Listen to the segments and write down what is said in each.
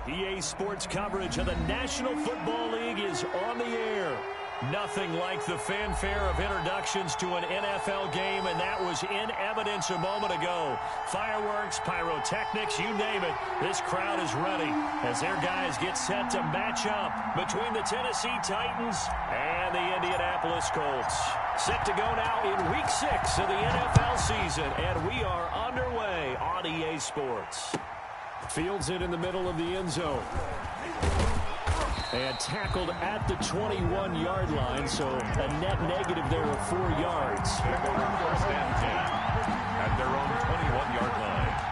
EA Sports coverage of the National Football League is on the air. Nothing like the fanfare of introductions to an NFL game, and that was in evidence a moment ago. Fireworks, pyrotechnics, you name it. This crowd is ready as their guys get set to match up between the Tennessee Titans and the Indianapolis Colts. Set to go now in Week 6 of the NFL season, and we are underway on EA Sports. Fields it in the middle of the end zone. And tackled at the 21-yard line, so a net negative there of 4 yards. First and 10 at their own 21-yard line.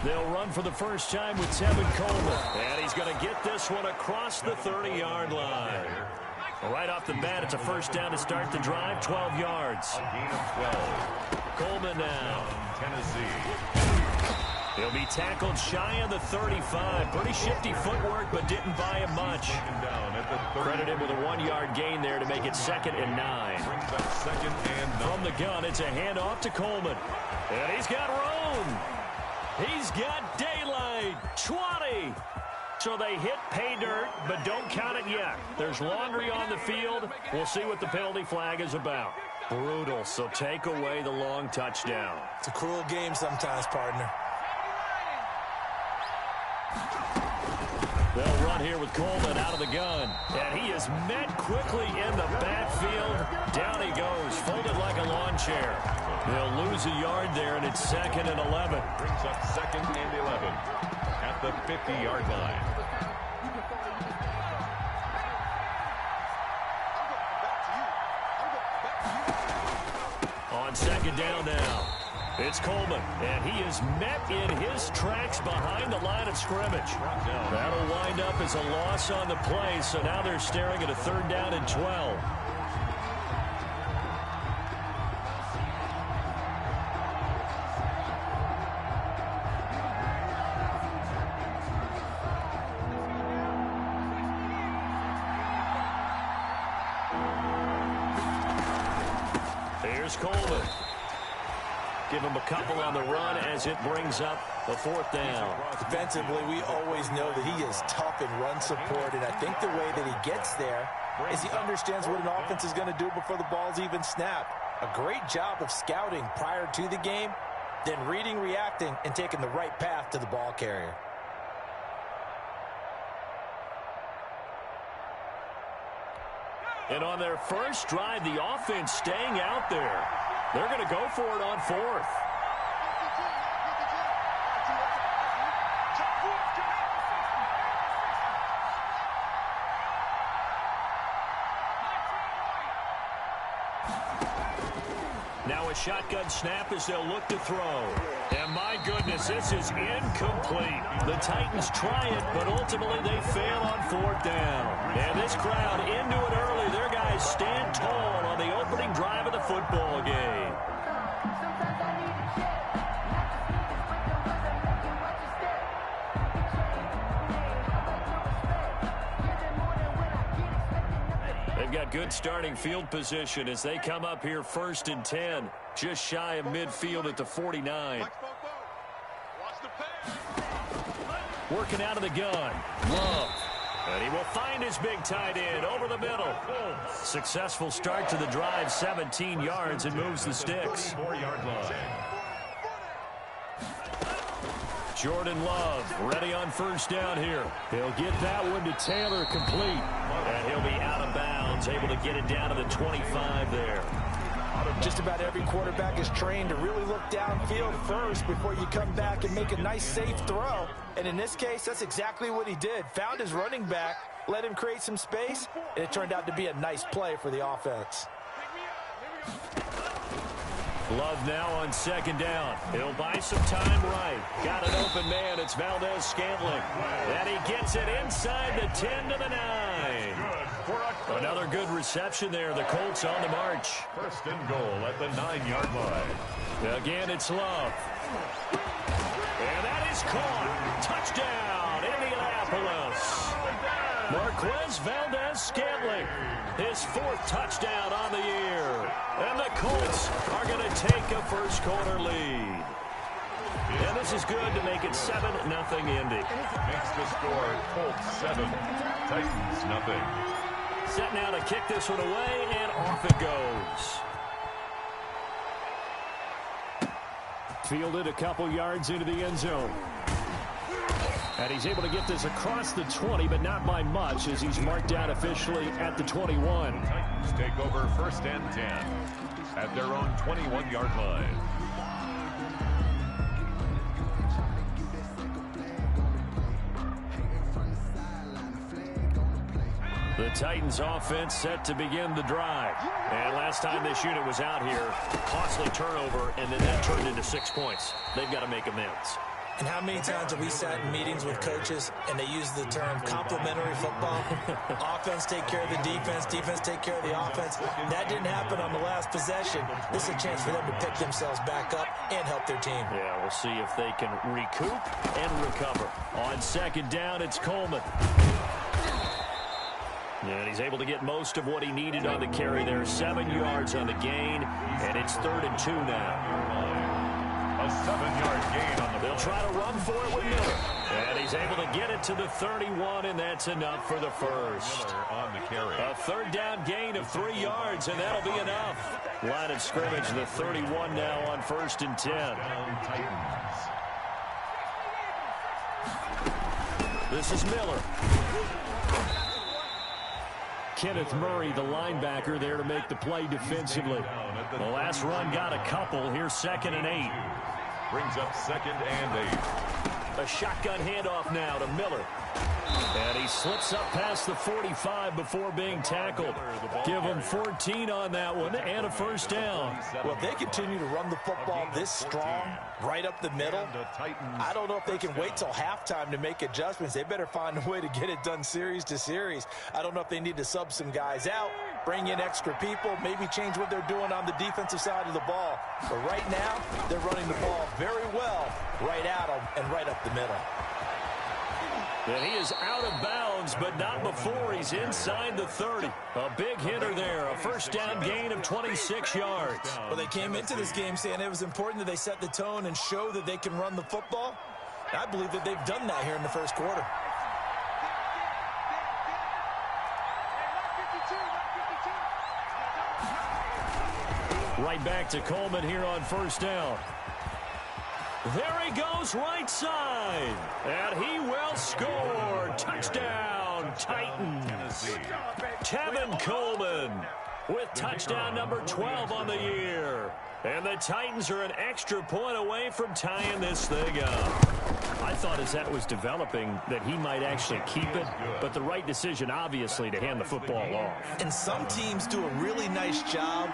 They'll run for the first time with Tevin Coleman. And he's going to get this one across the 30-yard line. Right off the bat, it's a first down to start the drive, 12 yards. A gain of 12. Coleman now. Tennessee. He'll be tackled shy of the 35. Pretty shifty footwork, but didn't buy him much. Credit him with a 1-yard gain there to make it 2nd and 9. Brings up 2nd and 9. From the gun, it's a handoff to Coleman. And he's got room. He's got daylight. 20. So they hit pay dirt, but don't count it yet. There's laundry on the field. We'll see what the penalty flag is about. Brutal, so take away the long touchdown. It's a cruel game sometimes, partner. They'll run here with Coleman out of the gun. And he is met quickly in the backfield. Down he goes, folded like a lawn chair. They'll lose a yard there, and it's 2nd and 11. Brings up 2nd and 11 at the 50-yard line. On 2nd down now, it's Coleman, and he is met in his tracks behind the line of scrimmage. That'll wind up as a loss on the play, so now they're staring at a 3rd down and 12. Here's Coleman. Give him a couple on the run as it brings up the 4th down. Defensively, we always know that he is tough in run support, and I think the way that he gets there is he understands what an offense is going to do before the ball's even snapped. A great job of scouting prior to the game, then reading, reacting, and taking the right path to the ball carrier. And on their first drive, the offense staying out there. They're going to go for it on 4th. Now a shotgun snap as they'll look to throw. And my goodness, this is incomplete. The Titans try it, but ultimately they fail on 4th down. And this crowd into it early. Their guys stand tall on the opening drive of the football game. They've got good starting field position as they come up here 1st and 10, just shy of midfield at the 49. Working out of the gun. Love. And he will find his big tight end over the middle. Successful start to the drive, 17 yards, and moves the sticks. 4-yard line. Jordan Love ready on 1st down here. He'll get that one to Taylor complete. And he'll be out of bounds, able to get it down to the 25 there. Just about every quarterback is trained to really look downfield first before you come back and make a nice, safe throw. And in this case, that's exactly what he did. Found his running back, let him create some space, and it turned out to be a nice play for the offense. Love now on 2nd down. He'll buy some time right. Got an open man. It's Valdez-Scantling. And he gets it inside the 10 to the 9. Another good reception there. The Colts on the march. 1st and goal at the 9-yard line. Again, it's Love. And that is caught. Touchdown, Indianapolis. Marquez Valdez-Scantling, his 4th touchdown on the year. And the Colts are going to take a first-quarter lead. And this is good to make it 7-0 Indy. Makes the score Colts 7, Titans nothing. Set now to kick this one away, and off it goes. Fielded a couple yards into the end zone. And he's able to get this across the 20, but not by much, as he's marked down officially at the 21. Titans take over 1st and 10 at their own 21-yard line. The Titans offense set to begin the drive. And last time this unit was out here, costly turnover, and then that turned into 6 points. They've got to make amends. And how many times have we sat in meetings with coaches and they use the term complementary football? Offense take care of the defense, defense take care of the offense. That didn't happen on the last possession. This is a chance for them to pick themselves back up and help their team. Yeah, we'll see if they can recoup and recover. On 2nd down, it's Coleman. And he's able to get most of what he needed on the carry there. 7 yards on the gain, and it's 3rd and 2 now. A 7-yard gain on the They'll try to run for it with Miller. And he's able to get it to the 31, and that's enough for the first. On the carry. A 3rd down gain of 3 yards, and that'll be enough. Line of scrimmage, the 31 now on 1st and 10. Titans. This is Miller. Kenneth Murray, the linebacker, there to make the play defensively. The last run got a couple. Here's 2nd and 8. Brings up 2nd and 8. A shotgun handoff now to Miller. And he slips up past the 45 before being tackled. Give him 14 on that one and a 1st down. Well, if they continue to run the football this strong, right up the middle, I don't know if they can wait till halftime to make adjustments. They better find a way to get it done series to series. I don't know if they need to sub some guys out, bring in extra people, maybe change what they're doing on the defensive side of the ball. But right now, they're running the ball very well right at them and right up the middle. And he is out of bounds, but not before he's inside the 30. A big hitter there, a 1st down gain of 26 yards. Well, they came into this game saying it was important that they set the tone and show that they can run the football. I believe that they've done that here in the 1st quarter. Right back to Coleman here on 1st down. There he goes right side. And he will score. Touchdown, Titans. Tevin Coleman with touchdown number 12 on the year. And the Titans are an extra point away from tying this thing up. I thought as that was developing that he might actually keep it, but the right decision, obviously, to hand the football off. And some teams do a really nice job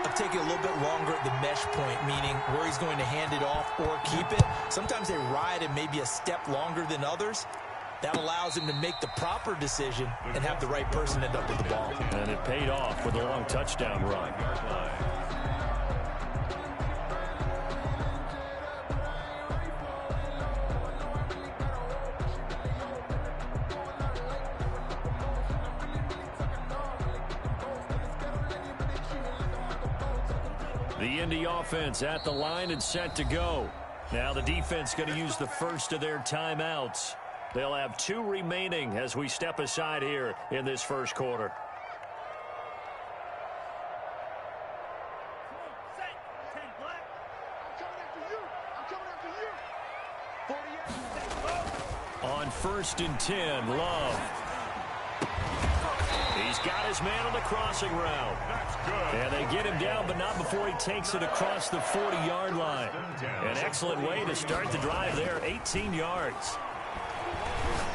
of taking a little bit longer at the mesh point, meaning where he's going to hand it off or keep it. Sometimes they ride it maybe a step longer than others. That allows him to make the proper decision and have the right person end up with the ball. And it paid off with a long touchdown run. The Indy offense at the line and set to go. Now the defense going to use the first of their timeouts. They'll have 2 remaining as we step aside here in this 1st quarter. On 1st and 10, Love. He's got his man on the crossing route. And they get him down, but not before he takes it across the 40-yard line. An excellent way to start the drive there, 18 yards.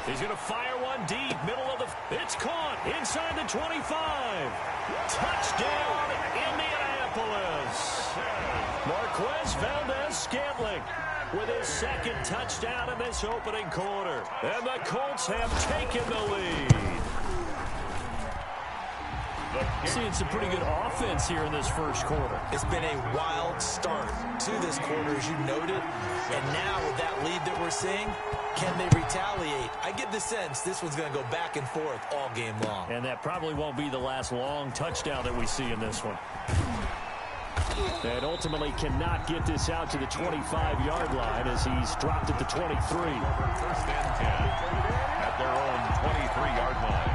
He's going to fire one deep, middle of the... It's caught inside the 25. Touchdown, Indianapolis. Marquez Valdez-Scantling with his 2nd touchdown in this opening quarter. And the Colts have taken the lead. Seeing some pretty good offense here in this first quarter. It's been a wild start to this quarter, as you noted. And now with that lead that we're seeing, can they retaliate? I get the sense this one's going to go back and forth all game long. And that probably won't be the last long touchdown that we see in this one. And ultimately cannot get this out to the 25-yard line as he's dropped at the 23. First and 10 at their own 23-yard line.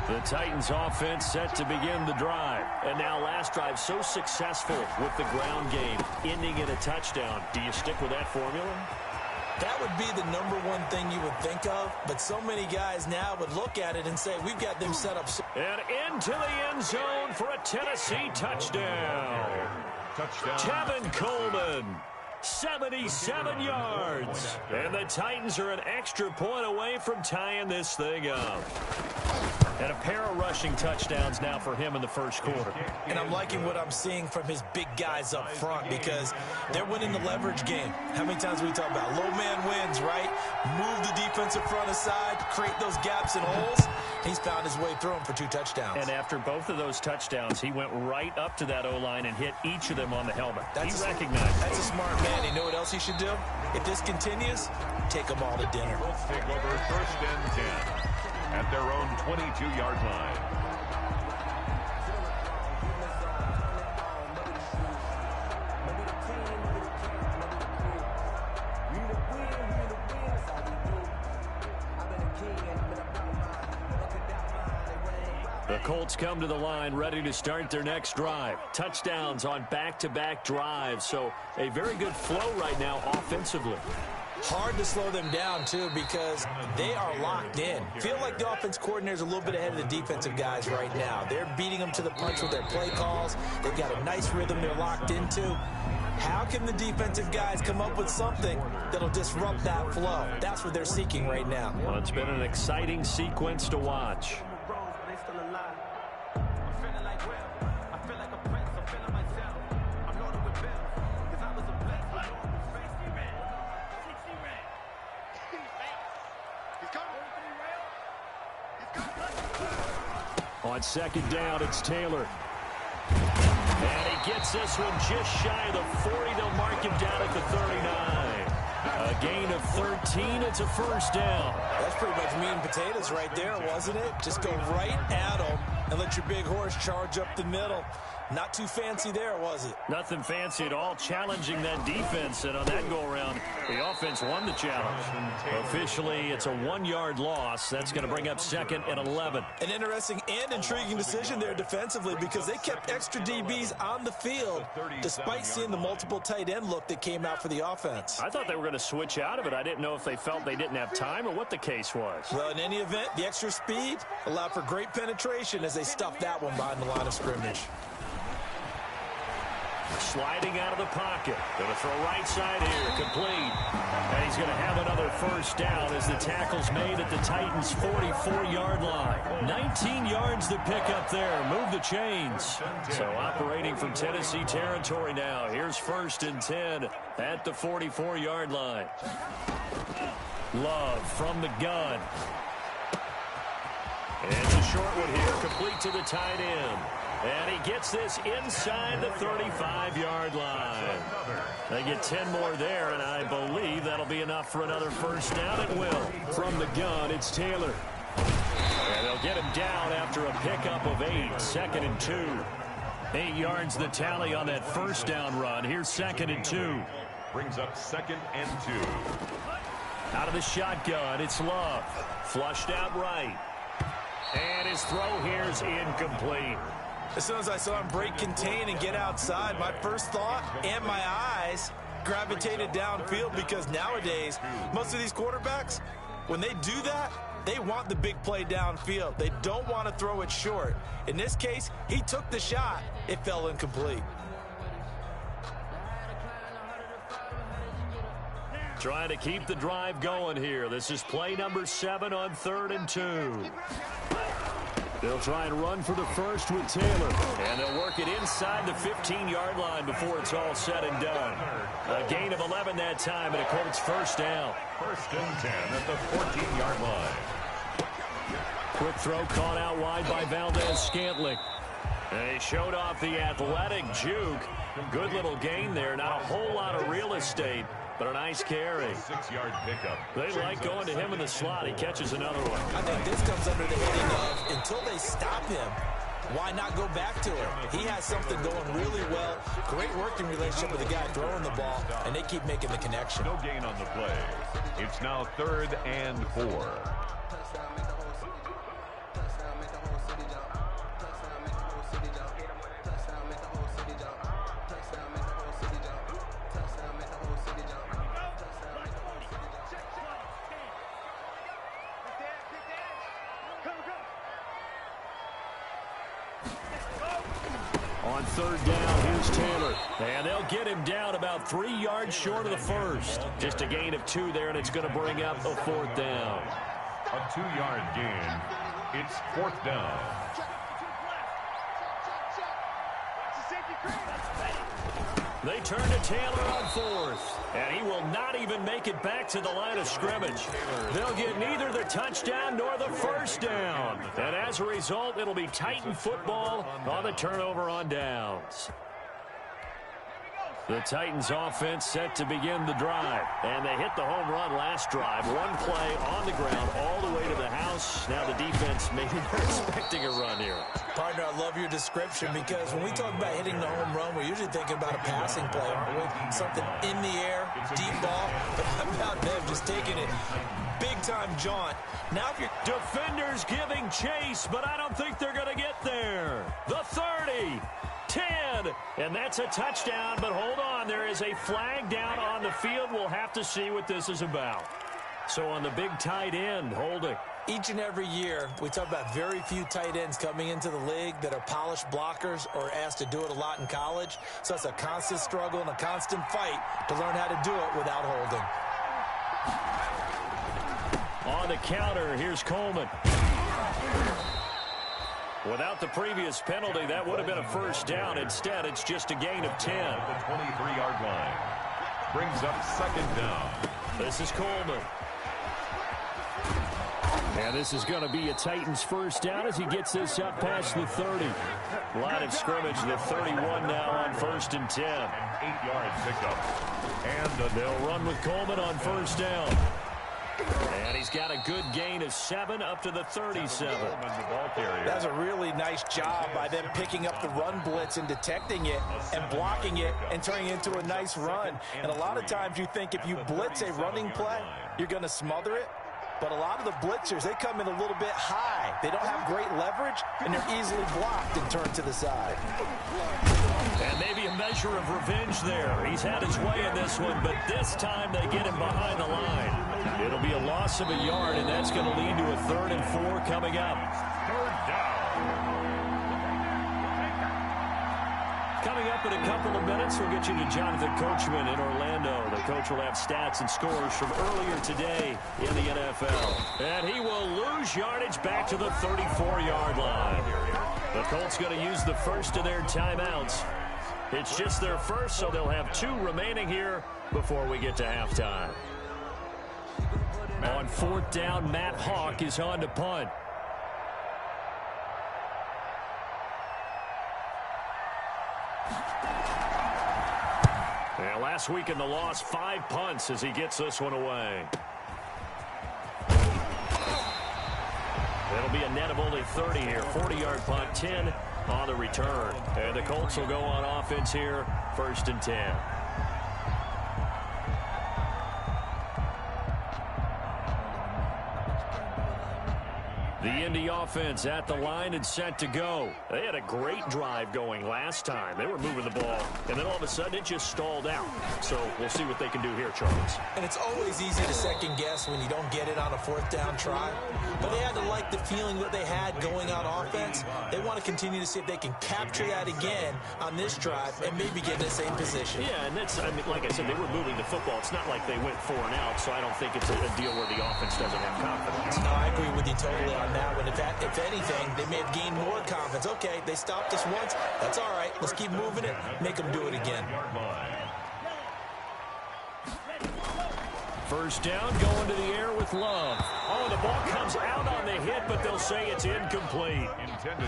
The Titans offense set to begin the drive. And now last drive so successful with the ground game, ending in a touchdown. Do you stick with that formula? That would be the number one thing you would think of, but so many guys now would look at it and say, we've got them set up. And into the end zone for a Tennessee touchdown. Tevin Coleman, 77 yards. And the Titans are an extra point away from tying this thing up. And a pair of rushing touchdowns now for him in the first quarter. And I'm liking what I'm seeing from his big guys up front because they're winning the leverage game. How many times we talk about low man wins, right? Move the defensive front aside, create those gaps and holes. He's found his way through them for 2 touchdowns. And after both of those touchdowns, he went right up to that O-line and hit each of them on the helmet. He recognized it. That's a smart man. You know what else he should do? If this continues, take them all to dinner. Let's take over first and 10 at their own 22-yard line. The Colts come to the line ready to start their next drive. Touchdowns on back-to-back drives, so a very good flow right now offensively. Hard to slow them down, too, because they are locked in. Feel like the offense coordinator's a little bit ahead of the defensive guys right now. They're beating them to the punch with their play calls. They've got a nice rhythm they're locked into. How can the defensive guys come up with something that'll disrupt that flow? That's what they're seeking right now. Well, it's been an exciting sequence to watch. On second down, it's Taylor. And he gets this one just shy of the 40. They'll mark him down at the 39. A gain of 13. It's a first down. That's pretty much meat and potatoes right there, wasn't it? Just go right at him and let your big horse charge up the middle. Not too fancy there, was it? Nothing fancy at all, challenging that defense. And on that go-around, the offense won the challenge. Officially, it's a 1-yard loss. That's going to bring up second and 11. An interesting and intriguing decision there defensively because they kept extra DBs on the field despite seeing the multiple tight end look that came out for the offense. I thought they were going to switch out of it. I didn't know if they felt they didn't have time or what the case was. Well, in any event, the extra speed allowed for great penetration as they stuffed that one behind the line of scrimmage. Sliding out of the pocket. Going to throw right side here. Complete. And he's going to have another first down as the tackle's made at the Titans' 44-yard line. 19 yards to pick up there. Move the chains. So operating from Tennessee territory now. Here's first and 10 at the 44-yard line. Love from the gun. And it's a short one here. Complete to the tight end. And he gets this inside the 35-yard line. They get 10 more there, and I believe that'll be enough for another first down. It will. From the gun, it's Taylor. And they'll get him down after a pickup of 8. Second and 2. 8 yards the tally on that first down run. Here's second and 2. Brings up second and 2. Out of the shotgun, it's Love. Flushed out right. And his throw here's incomplete. As soon as I saw him break contain and get outside, my first thought and my eyes gravitated downfield because nowadays, most of these quarterbacks, when they do that, they want the big play downfield. They don't want to throw it short. In this case, he took the shot. It fell incomplete. Trying to keep the drive going here. This is play number 7 on 3rd and 2. They'll try and run for the first with Taylor. And they'll work it inside the 15-yard line before it's all said and done. A gain of 11 that time, and a Colts first down. First and 10 at the 14-yard line. Quick throw caught out wide by Valdez-Scantling. And he showed off the athletic juke. Good little gain there. Not a whole lot of real estate, but a nice carry. 6-yard pickup. They like going to him in the slot. He catches another one. I think this comes under the heading of until they stop him, why not go back to him? He has something going really well. Great working relationship with the guy throwing the ball, and they keep making the connection. No gain on the play. It's now 3rd and 4. On 3rd down, here's Taylor. And they'll get him down about 3 yards short of the first. Just a gain of 2 there, and it's going to bring up a 4th down. A 2-yard gain. It's 4th down. They turn to Taylor on 4th. And he will not even make it back to the line of scrimmage. They'll get neither the touchdown nor the first down. And as a result, it'll be Titan football on the turnover on downs. The Titans offense set to begin the drive. And they hit the home run last drive. One play on the ground all the way to the house. Now the defense, maybe they're expecting a run here. Partner, I love your description because when we talk about hitting the home run, we're usually thinking about a passing play, aren't we? Something in the air, deep ball. But how about them just taking it big-time jaunt? Now if you're... Defenders giving chase, but I don't think they're going to get there. The 30. 10, and that's a touchdown, but hold on, there is a flag down on the field. We'll have to see what this is about. So on the big tight end, holding. Each and every year, we talk about very few tight ends coming into the league that are polished blockers or asked to do it a lot in college. So it's a constant struggle and a constant fight to learn how to do it without holding. On the counter, here's Coleman. Without the previous penalty, that would have been a first down. Instead, it's just a gain of 10. The 23-yard line. Brings up 2nd down. This is Coleman. And this is going to be a Titans first down as he gets this up past the 30. Line of scrimmage, the 31 now on 1st and 10. 8-yard pickup. And they'll run with Coleman on first down. And he's got a good gain of 7 up to the 37. That's a really nice job by them picking up the run blitz and detecting it and blocking it and turning it into a nice run. And a lot of times you think if you blitz a running play, you're going to smother it. But a lot of the blitzers, they come in a little bit high. They don't have great leverage, and they're easily blocked and turned to the side. And maybe a measure of revenge there. He's had his way in this one, but this time they get him behind the line. It'll be a loss of a yard, and that's going to lead to a 3rd and 4 coming up. 3rd down. Coming up in a couple of minutes, we'll get you to Jonathan Coachman in Orlando. The coach will have stats and scores from earlier today in the NFL. And he will lose yardage back to the 34-yard line. The Colts going to use the first of their timeouts. It's just their first, so they'll have 2 remaining here before we get to halftime. On 4th down, Matt Hawk is on to punt. Yeah, last week in the loss, 5 punts as he gets this one away. It'll be a net of only 30 here. 40-yard punt, 10 on the return. And the Colts will go on offense here, 1st and 10. The Indy offense at the line and set to go. They had a great drive going last time. They were moving the ball, and then all of a sudden it just stalled out. So we'll see what they can do here, Charles. And it's always easy to second guess when you don't get it on a 4th down try. But they had to like the feeling that they had going on offense. They want to continue to see if they can capture that again on this drive and maybe get in the same position. Yeah, and that's, I mean, like I said, they were moving the football. It's not like they went 4 and out, so I don't think it's a deal where the offense doesn't have confidence. No, I agree with you totally on that one. If anything, they may have gained more confidence. Okay, they stopped us once. That's all right. Let's keep moving it. Make them do it again. First down, going to the air with Love. Oh, the ball comes out on the hit, but they'll say it's incomplete.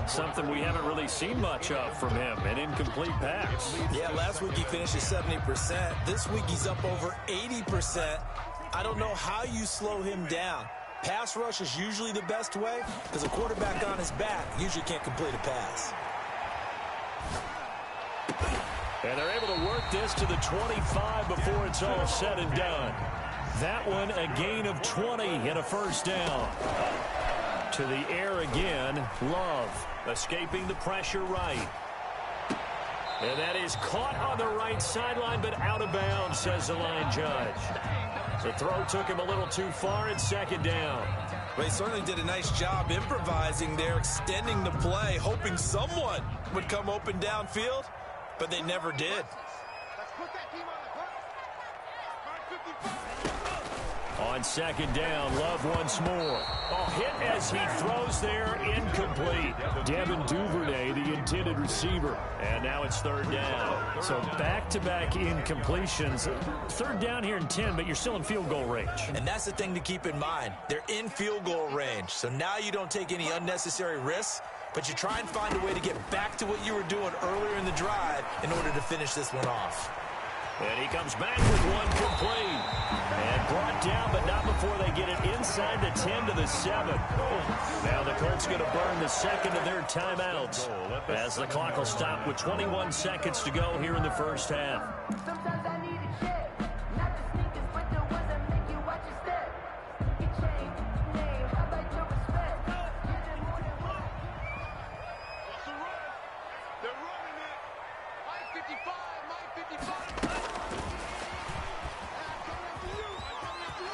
Something we haven't really seen much of from him, an incomplete pass. Yeah, last week he finished at 70%. This week he's up over 80%. I don't know how you slow him down. Pass rush is usually the best way because a quarterback on his back usually can't complete a pass. And they're able to work this to the 25 before it's all said and done. That one a gain of 20 and a first down. To the air again, Love escaping the pressure right. And that is caught on the right sideline, but out of bounds, says the line judge. The throw took him a little too far at second down. Well, he certainly did a nice job improvising there, extending the play, hoping someone would come open downfield, but they never did. On second down, Love once more. Oh, hit as he throws there, incomplete. Devin Duvernay, the intended receiver. And now it's third down. So back-to-back incompletions. Third down here in 10, but you're still in field goal range. And that's the thing to keep in mind. They're in field goal range. So now you don't take any unnecessary risks, but you try and find a way to get back to what you were doing earlier in the drive in order to finish this one off. And he comes back with one complete. And brought down, but not before they get it inside the 10 to the 7. Now the Colts going to burn the second of their timeouts as the clock will stop with 21 seconds to go here in the first half.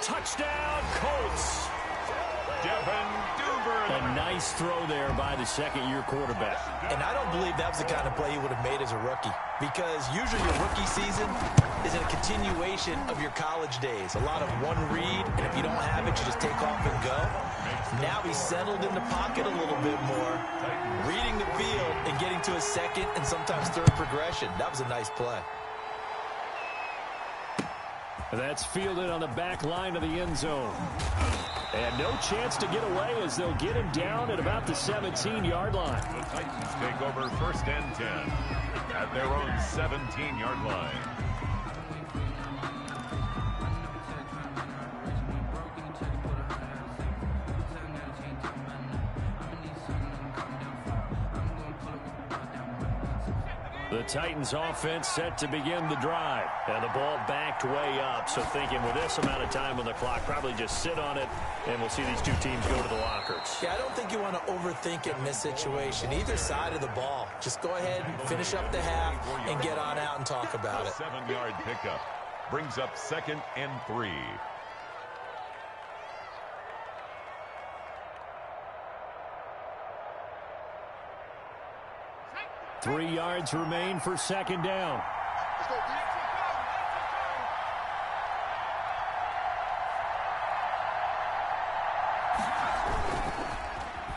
Touchdown, Colts. A nice throw there by the second-year quarterback. And I don't believe that was the kind of play he would have made as a rookie, because usually your rookie season is a continuation of your college days. A lot of one read, and if you don't have it, you just take off and go. Now he's settled in the pocket a little bit more, reading the field and getting to a second and sometimes third progression. That was a nice play. That's fielded on the back line of the end zone. And no chance to get away as they'll get him down at about the 17-yard line. The Titans take over first and 10 at their own 17-yard line. The Titans offense set to begin the drive. And the ball backed way up. So thinking with this amount of time on the clock, probably just sit on it, and we'll see these two teams go to the lockers. Yeah, I don't think you want to overthink it in this situation. Either side of the ball. Just go ahead and finish up the half and get on out and talk about it. 7-yard pickup brings up 2nd and 3. Three yards remain for second down.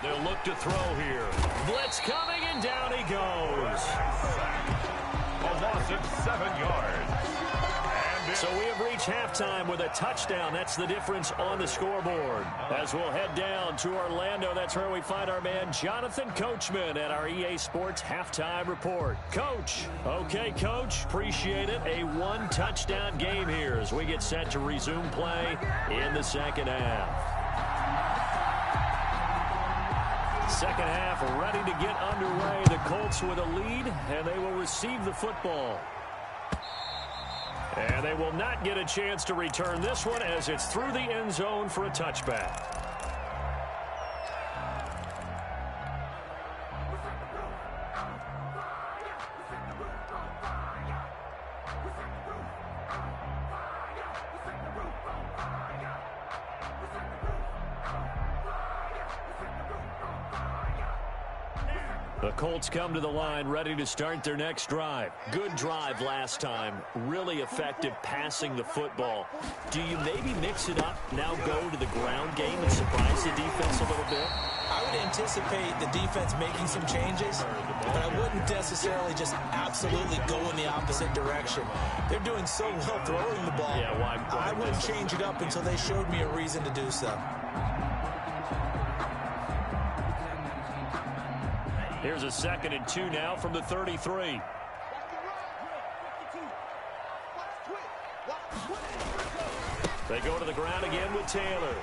They'll look to throw here. Blitz coming, and down he goes. A loss of 7 yards. So we have reached halftime with a touchdown. That's the difference on the scoreboard. As we'll head down to Orlando, that's where we find our man Jonathan Coachman at our EA Sports Halftime Report. Coach. Okay, Coach. Appreciate it. A one-touchdown game here as we get set to resume play in the second half. Second half ready to get underway. The Colts with a lead, and they will receive the football. And they will not get a chance to return this one as it's through the end zone for a touchback. The Colts come to the line ready to start their next drive. Good drive last time. Really effective passing the football. Do you maybe mix it up, now go to the ground game and surprise the defense a little bit? I would anticipate the defense making some changes, but I wouldn't necessarily just absolutely go in the opposite direction. They're doing so well throwing the ball. Yeah, why I wouldn't change it up until they showed me a reason to do so. Here's a 2nd and 2 now from the 33. They go to the ground again with Taylor.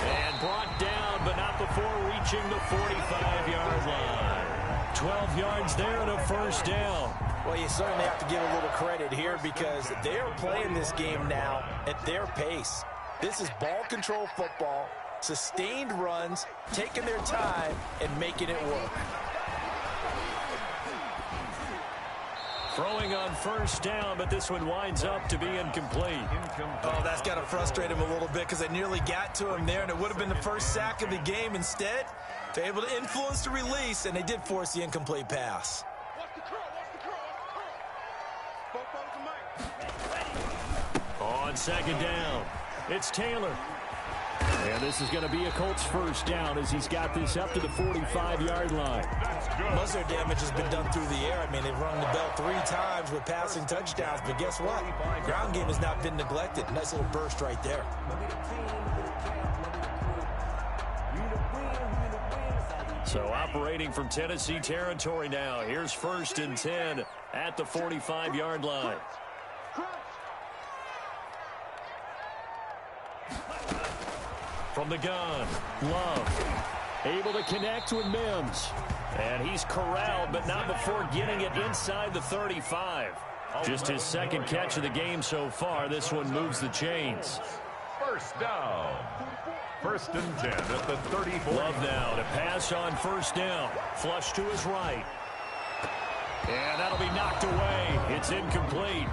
And brought down, but not before reaching the 45-yard line. 12 yards there and a first down. Well, you certainly have to give a little credit here because they are playing this game now at their pace. This is ball control football, sustained runs, taking their time, and making it work. Throwing on first down, but this one winds up to be incomplete. Oh, that's got to frustrate him a little bit because they nearly got to him there, and it would have been the first sack of the game. Instead, they're able to influence the release, and they did force the incomplete pass. On 2nd down, it's Taylor. And this is going to be a Colts first down as he's got this up to the 45-yard line. Most of their damage has been done through the air. I mean, they've rung the bell 3 times with passing touchdowns, but guess what? Ground game has not been neglected. Nice little burst right there. So operating from Tennessee territory now. Here's 1st and 10 at the 45-yard line. From the gun, Love able to connect with Mims. And he's corralled, but not before getting it inside the 35. Just his 2nd catch of the game so far. This one moves the chains. First down. 1st and 10 at the 34. Love now to pass on 1st down. Flush to his right. And that'll be knocked away. It's incomplete.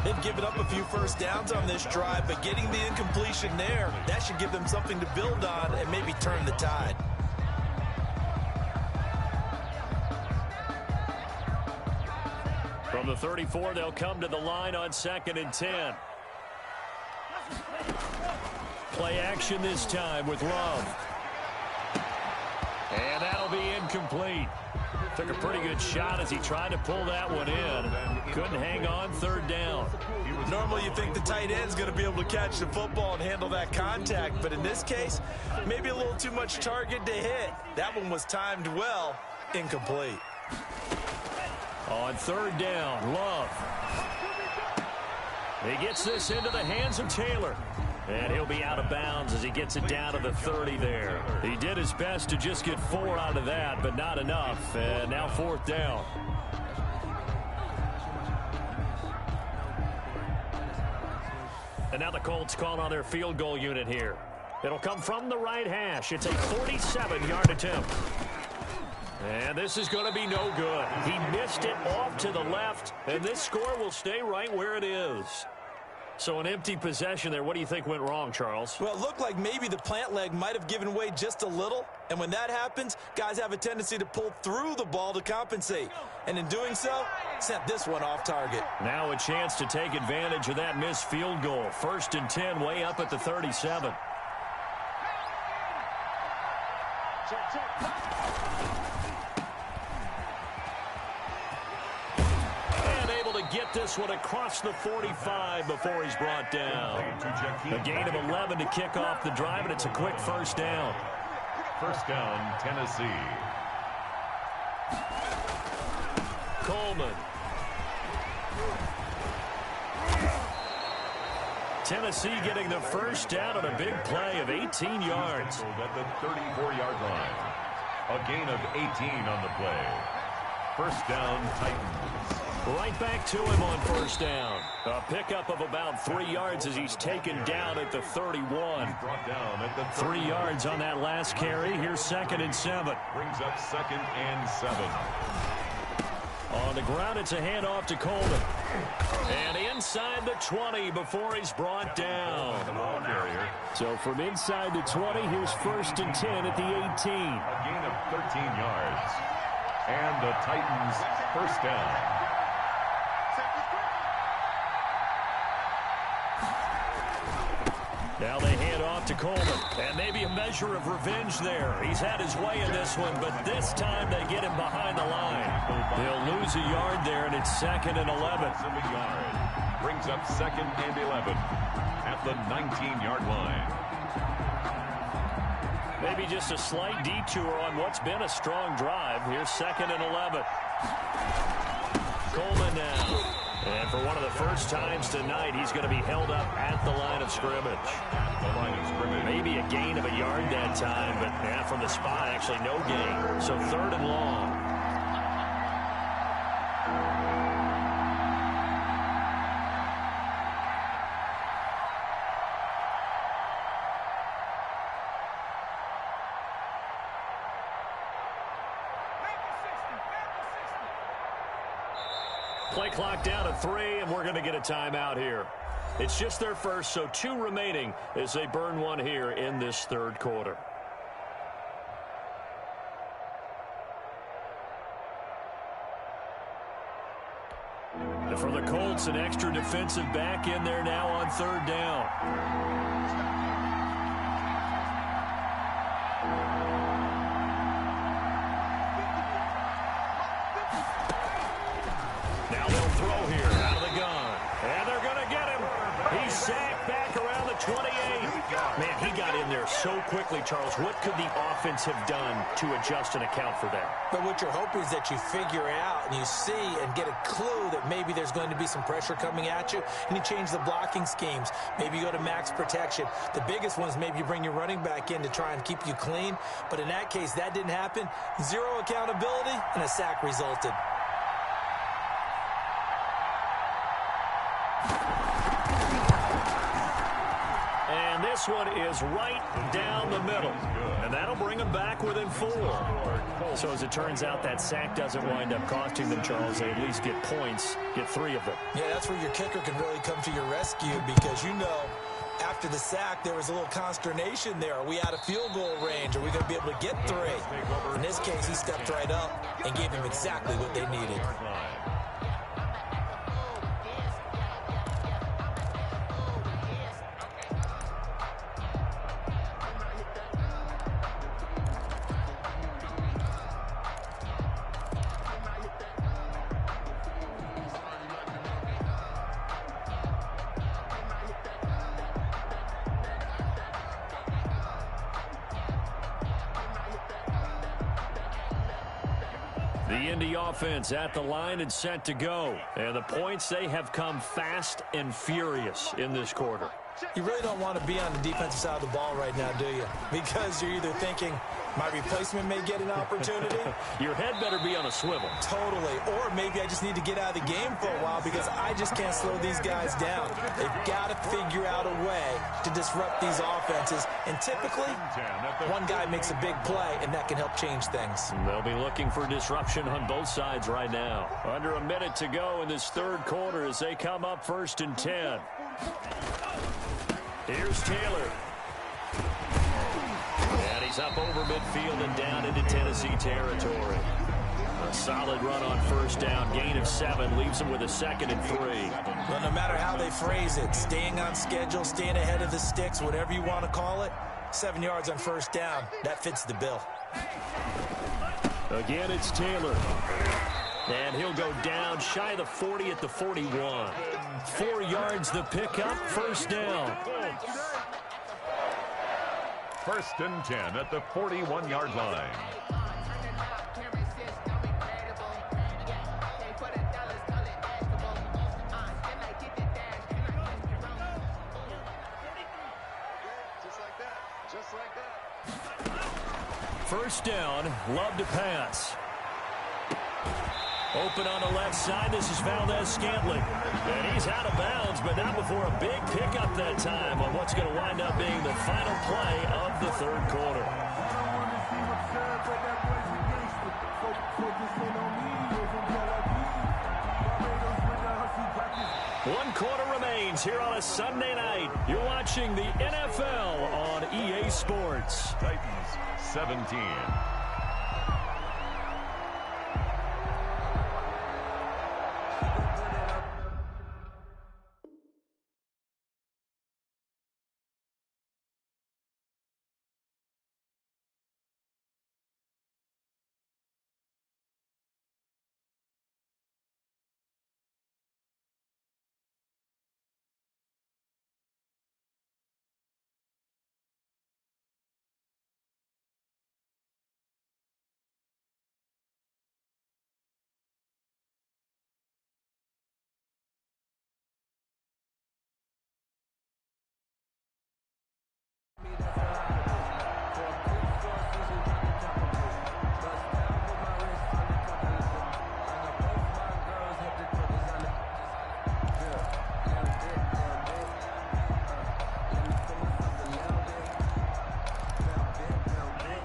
They've given up a few first downs on this drive, but getting the incompletion there, that should give them something to build on and maybe turn the tide. From the 34, they'll come to the line on 2nd and 10. Play action this time with Love. And that'll be incomplete. Took a pretty good shot as he tried to pull that one in. Couldn't hang on 3rd down. Normally you think the tight end's going to be able to catch the football and handle that contact, but in this case, maybe a little too much target to hit. That one was timed well, incomplete. On 3rd down, Love. He gets this into the hands of Taylor. And he'll be out of bounds as he gets it down to the 30 there. He did his best to just get 4 out of that, but not enough. And now 4th down. And now the Colts call on their field goal unit here. It'll come from the right hash. It's a 47-yard attempt. And this is going to be no good. He missed it off to the left, and this score will stay right where it is. So an empty possession there. What do you think went wrong, Charles? Well, it looked like maybe the plant leg might have given way just a little. And when that happens, guys have a tendency to pull through the ball to compensate. And in doing so, sent this one off target. Now a chance to take advantage of that missed field goal. 1st and 10 way up at the 37. Get this one across the 45 before he's brought down. A gain of 11 to kick off the drive, and it's a quick 1st down. 1st down, Tennessee. Coleman. Tennessee getting the first down on a big play of 18 yards. At the 34-yard line. A gain of 18 on the play. 1st down, Titans. Right back to him on 1st down. A pickup of about 3 yards as he's taken down at the 31. Brought down at the 3 yards on that last carry. Here's 2nd and 7. Brings up 2nd and 7. On the ground, it's a handoff to Coleman. And inside the 20 before he's brought down. So from inside the 20, here's 1st and 10 at the 18. A gain of 13 yards. And the Titans first down. Now they hand off to Coleman. And maybe a measure of revenge there. He's had his way in this one, but this time they get him behind the line. They'll lose a yard there, and it's 2nd and 11. Brings up 2nd and 11 at the 19-yard line. Maybe just a slight detour on what's been a strong drive. Here's 2nd and 11. Coleman now. And for one of the first times tonight, he's going to be held up at the line of scrimmage. Maybe a gain of a yard that time, but yeah, from the spot, actually no gain. So 3rd and long. Play clock down to 3, and we're going to get a timeout here. It's just their first, so 2 remaining as they burn one here in this 3rd quarter. And for the Colts, an extra defensive back in there now on 3rd down. Sacked back around the 28. Man, he got in there so quickly, Charles. What could the offense have done to adjust and account for that? But what you're hoping is that you figure out and you see and get a clue that maybe there's going to be some pressure coming at you, and you change the blocking schemes. Maybe you go to max protection. The biggest one is maybe you bring your running back in to try and keep you clean. But in that case, that didn't happen. 0 accountability, and a sack resulted. This one is right down the middle, and that'll bring them back within 4. So as it turns out, that sack doesn't wind up costing them, Charles. They at least get points, get 3 of them. Yeah, that's where your kicker can really come to your rescue, because after the sack, there was a little consternation there. Are we out of field goal range? Are we going to be able to get 3? In this case, he stepped right up and gave them exactly what they needed. The Indy offense at the line and set to go. And the points, they have come fast and furious in this quarter. You really don't want to be on the defensive side of the ball right now, do you? Because you're either thinking, my replacement may get an opportunity. Your head better be on a swivel. Totally. Or maybe I just need to get out of the game for a while because I just can't slow these guys down. They've got to figure out a way to disrupt these offenses. And typically, one guy makes a big play, and that can help change things. They'll be looking for disruption on both sides right now. Under a minute to go in this 3rd quarter as they come up 1st and 10. Here's Taylor. And he's up over midfield and down into Tennessee territory. A solid run on 1st down. Gain of 7 leaves him with a 2nd and 3. Well, no matter how they phrase it, staying on schedule, staying ahead of the sticks, whatever you want to call it, 7 yards on 1st down. That fits the bill. Again, it's Taylor. And he'll go down shy of the 40 at the 41. 4 yards the pickup, 1st down. 1st and 10 at the 41-yard line. Just like that. 1st down, Love to pass. Open on the left side. This is Valdez-Scantling. And he's out of bounds, but not before a big pickup that time on what's going to wind up being the final play of the 3rd quarter. 1 quarter remains here on a Sunday night. You're watching the NFL on EA Sports. Titans 17.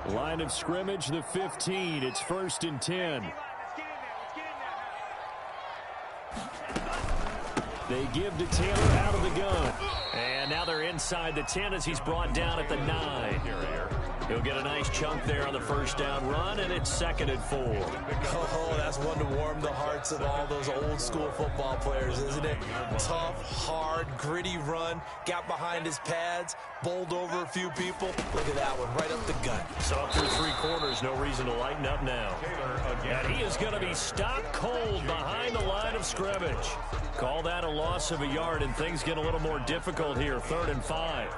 Line of scrimmage, the 15. It's 1st and 10. They give to Taylor out of the gun. And now they're inside the 10 as he's brought down at the 9. He'll get a nice chunk there on the first down run, and it's 2nd and 4. Oh, that's one to warm the hearts of all those old school football players, isn't it? Tough, hard, gritty run, got behind his pads, bowled over a few people. Look at that one, right up the gut. So up through 3 quarters, no reason to lighten up now. And he is going to be stopped cold behind the line of scrimmage. Call that a loss of a yard, and things get a little more difficult here, 3rd and 5.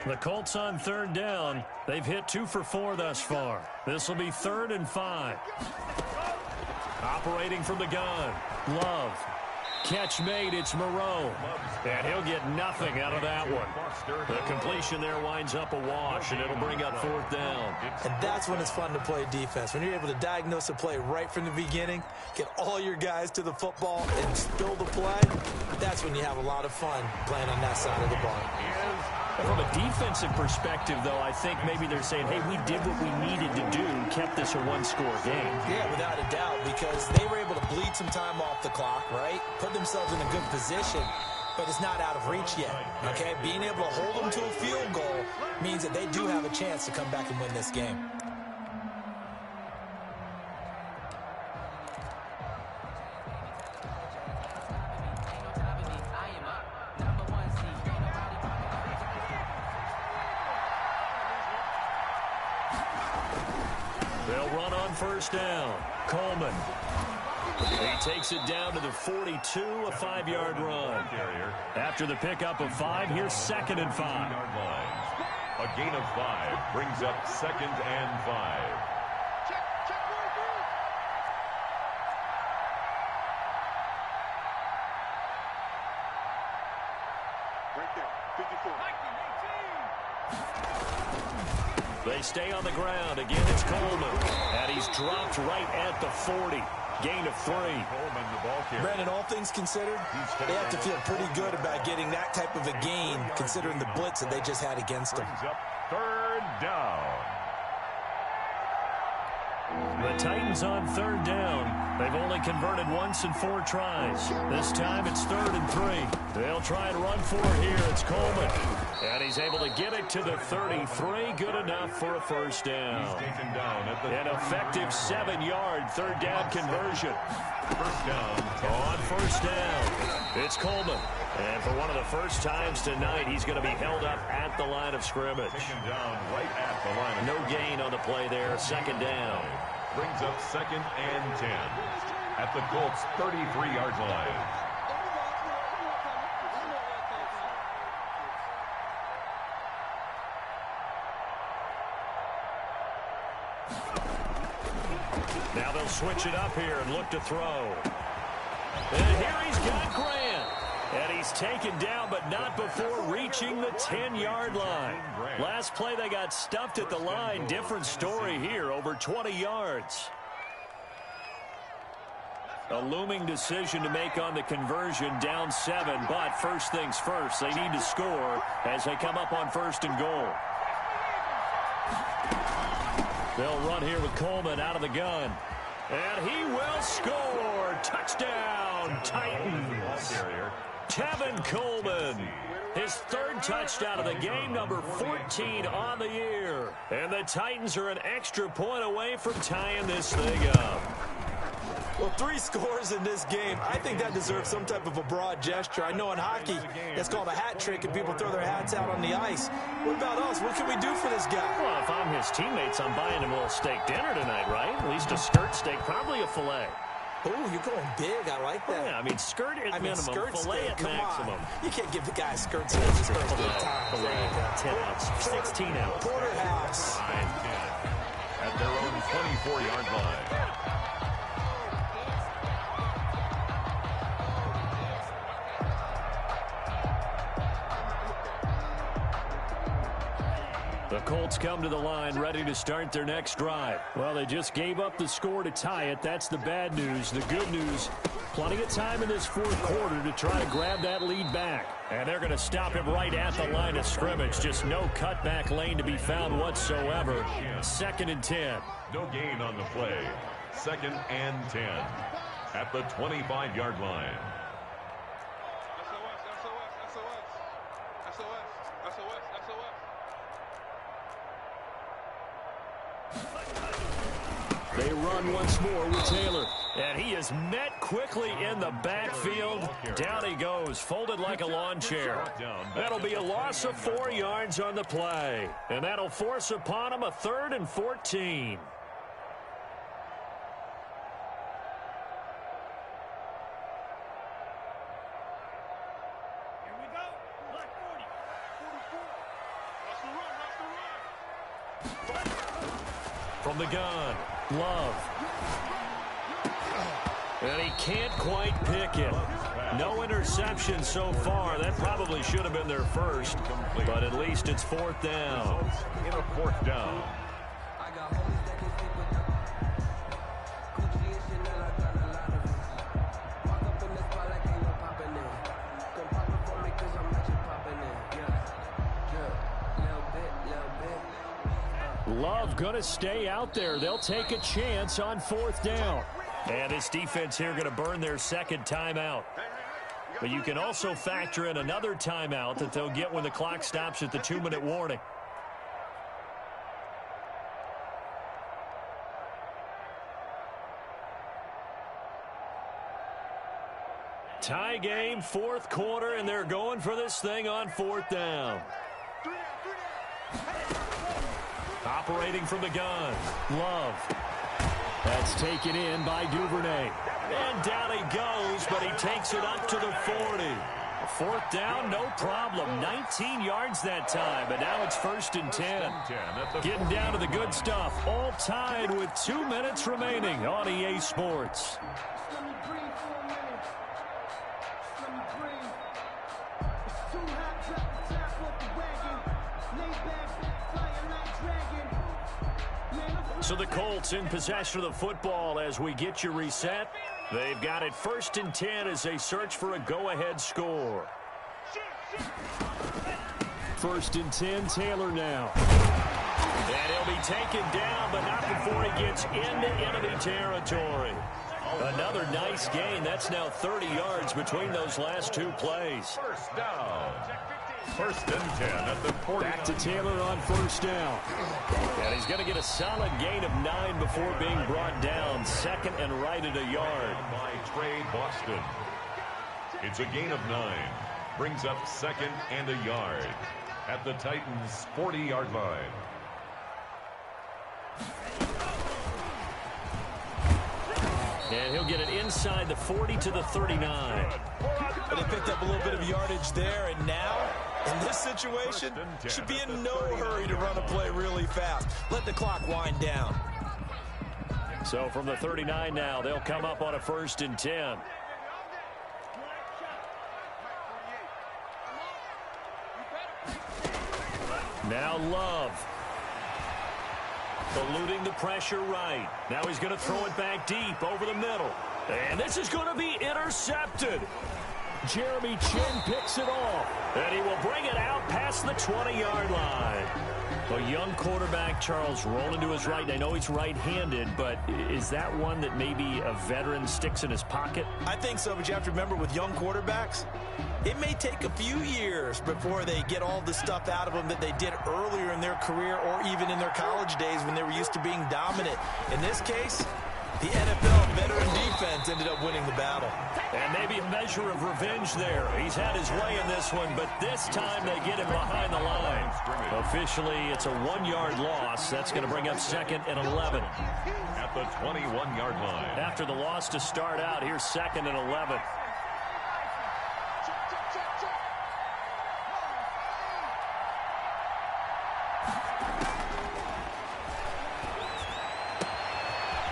The Colts on 3rd down. They've hit 2 for 4 thus far. This will be 3rd and 5. Operating from the gun. Love. Catch made. It's Moreau. And he'll get nothing out of that one. The completion there winds up a wash, and it'll bring up 4th down. And that's when it's fun to play defense. When you're able to diagnose a play right from the beginning, get all your guys to the football, and spill the play, that's when you have a lot of fun playing on that side of the ball. From a defensive perspective, though, I think maybe they're saying, hey, we did what we needed to do, kept this a 1-score game. Yeah, without a doubt, because they were able to bleed some time off the clock, right? Put themselves in a good position, but it's not out of reach yet, okay? Being able to hold them to a field goal means that they do have a chance to come back and win this game. They'll run on 1st down. Coleman. He takes it down to the 42, a 5-yard run. After the pickup of 5, here's 2nd and 5. A gain of 5 brings up 2nd and 5. Right there, 54. They stay on the ground. Again, it's Coleman. And he's dropped right at the 40. Gain of 3. Brandon, all things considered, they have to feel pretty good about getting that type of a gain, considering the blitz that they just had against them. 3rd down. The Titans on 3rd down. They've only converted once in 4 tries. This time it's 3rd and 3. They'll try and run for it here. It's Coleman. And he's able to get it to the 33. Good enough for a 1st down. He's taken down at the An effective 7-yard 3rd down conversion. 1st down. On 1st down, it's Coleman. And for one of the first times tonight, he's going to be held up at the line of scrimmage. Taken down right at the line of No gain on the play there. 2nd down. Brings up 2nd and 10 at the Colts' 33-yard line. Now they'll switch it up here and look to throw. And here he's got Grant. And he's taken down but not before reaching the 10-yard line. Last play, they got stuffed at the line. Different story here, over 20 yards. A looming decision to make on the conversion, down 7, but first things first, they need to score as they come up on 1st and goal. They'll run here with Coleman out of the gun. And he will score. Touchdown, Titans. Tevin Coleman. His 3rd touchdown of the game, number 14 on the year. And the Titans are an extra point away from tying this thing up. Well, 3 scores in this game. I think that deserves some type of a broad gesture. I know in hockey, that's called a hat trick, and people throw their hats out on the ice. What about us? What can we do for this guy? Well, if I'm his teammates, I'm buying him a little steak dinner tonight, right? At least a skirt steak, probably a filet. Ooh, you're going big. I like that. Yeah, I mean, skirt at minimum, skirt filet steak, at come maximum. On. You can't give the guy a skirt steak. Just first 8 times. Filet, 10 ounce, 16 ounce. Porterhouse. At their own 24-yard line. The Colts come to the line ready to start their next drive. Well, they just gave up the score to tie it. That's the bad news. The good news, plenty of time in this 4th quarter to try to grab that lead back. And they're going to stop him right at the line of scrimmage. Just no cutback lane to be found whatsoever. 2nd and 10. No gain on the play. 2nd and 10 at the 25-yard line. They run once more with Taylor. And he is met quickly in the backfield. Down he goes, folded like a lawn chair. That'll be a loss of 4 yards on the play. And that'll force upon him a 3rd and 14. From the gun, Love. And he can't quite pick it. No interception so far. That probably should have been their first, but at least it's 4th down. In a 4th down. Love going to stay out there. They'll take a chance on 4th down. And this defense here going to burn their 2nd timeout. But you can also factor in another timeout that they'll get when the clock stops at the 2-minute warning. Tie game, 4th quarter, and they're going for this thing on 4th down. Operating from the gun, Love. That's taken in by Duvernay. And down he goes, but he takes it up to the 40. 4th down, no problem. 19 yards that time, but now it's 1st and 10. Getting down to the good stuff. All tied with 2 minutes remaining on EA Sports. So the Colts in possession of the football as we get you reset. They've got it 1st and 10 as they search for a go-ahead score. 1st and 10, Taylor now. And he'll be taken down, but not before he gets into enemy territory. Another nice gain. That's now 30 yards between those last 2 plays. 1st down. 1st and 10 at the 40. Back to Taylor on 1st down. And he's going to get a solid gain of 9 before being brought down. 2nd and right at a yard. By Trey Boston. It's a gain of 9. Brings up 2nd and a yard at the Titans' 40-yard line. And he'll get it inside the 40 to the 39. But they picked up a little bit of yardage there, and now, in this situation, should be in no hurry to run a play really fast. Let the clock wind down. So from the 39 now, they'll come up on a 1st and 10. Now Love. Eluding the pressure right. Now he's going to throw it back deep over the middle. And this is going to be intercepted. Jeremy Chin picks it off. And he will bring it out past the 20-yard line. A young quarterback, Charles, rolling to his right. I know he's right-handed, but is that one that maybe a veteran sticks in his pocket? I think so, but you have to remember with young quarterbacks, it may take a few years before they get all the stuff out of them that they did earlier in their career or even in their college days when they were used to being dominant. In this case, the NFL veteran defense ended up winning the battle. And maybe a measure of revenge there. He's had his way in this one, but this time they get him behind the line. Officially, it's a 1-yard loss. That's going to bring up 2nd and 11. At the 21-yard line. After the loss to start out, here's 2nd and 11.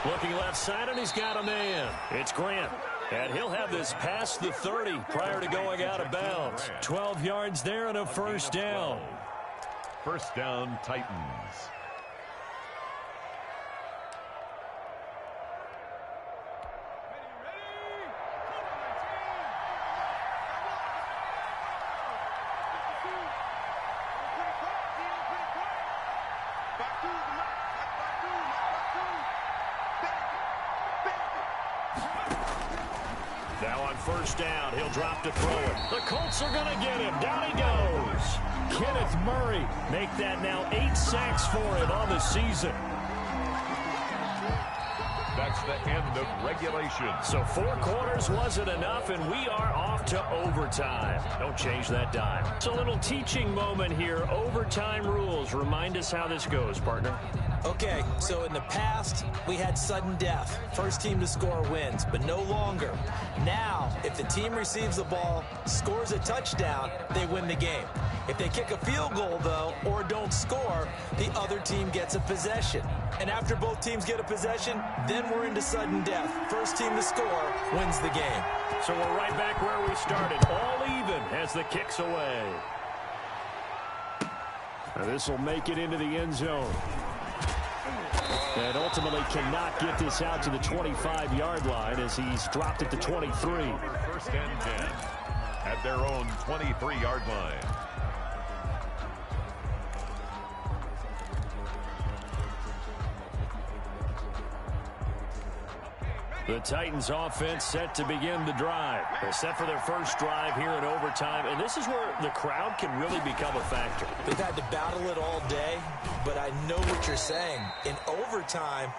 Looking left side, and he's got a man. It's Grant. And he'll have this past the 30 prior to going out of bounds. 12 yards there and a first down. First down, Titans. Now on first down, he'll drop to throw it. The Colts are going to get him. Down he goes. Kenneth Murray make that now 8 sacks for him on the season. That's the end of regulation. So 4 quarters wasn't enough, and we are off to overtime. Don't change that dime. It's a little teaching moment here. Overtime rules. Remind us how this goes, partner. Okay, so in the past, we had sudden death. First team to score wins, but no longer. Now, if the team receives the ball, scores a touchdown, they win the game. If they kick a field goal, though, or don't score, the other team gets a possession. And after both teams get a possession, then we're into sudden death. First team to score wins the game. So we're right back where we started. All even as the kick's away. Now this will make it into the end zone. And ultimately cannot get this out to the 25-yard line as he's dropped it to 23. First and 10 at their own 23-yard line. The Titans offense set to begin the drive. They're set for their first drive here in overtime, and this is where the crowd can really become a factor. They've had to battle it all day, but I know what you're saying. In overtime,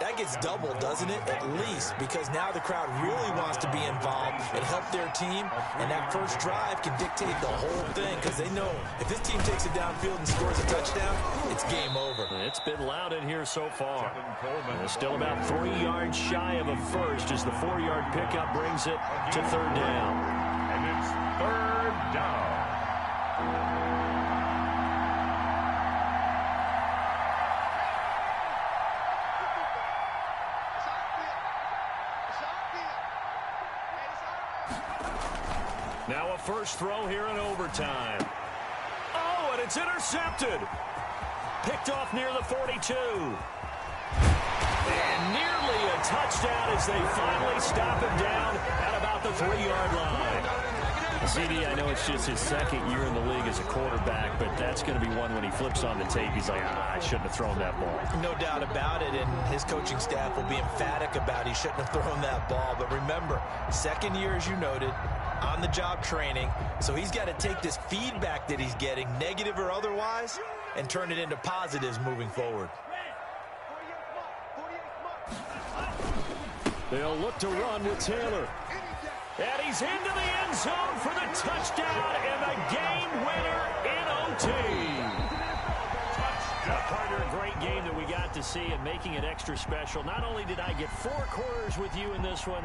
that gets doubled, doesn't it? At least, because now the crowd really wants to be involved and help their team, and that first drive can dictate the whole thing because they know if this team takes it downfield and scores a touchdown, it's game over. It's been loud in here so far. They're still about 3 yards shy of a first as the 4-yard pickup brings it to third down. And it's third down. Now a first throw here in overtime. Oh, and it's intercepted. Picked off near the 42. And nearly a touchdown as they finally stop him down at about the 3-yard line. CD, I know it's just his second year in the league as a quarterback, but that's going to be one when he flips on the tape. He's like, I shouldn't have thrown that ball. No doubt about it, and his coaching staff will be emphatic about he shouldn't have thrown that ball. But remember, second year, as you noted, on-the-job training, so he's got to take this feedback that he's getting, negative or otherwise, and turn it into positives moving forward. They'll look to run with Taylor. And he's into the end zone for the touchdown and the game winner in OT. Partner, a great game that we got to see and making it extra special. Not only did I get 4 quarters with you in this one,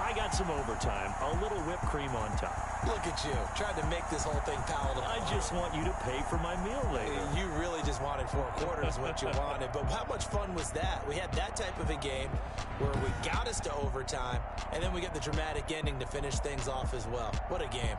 I got some overtime, a little whipped cream on top. Look at you, trying to make this whole thing palatable. I just want you to pay for my meal later. You really just wanted 4 quarters, what you wanted. But how much fun was that? We had that type of a game where we got us to overtime, and then we get the dramatic ending to finish things off as well. What a game.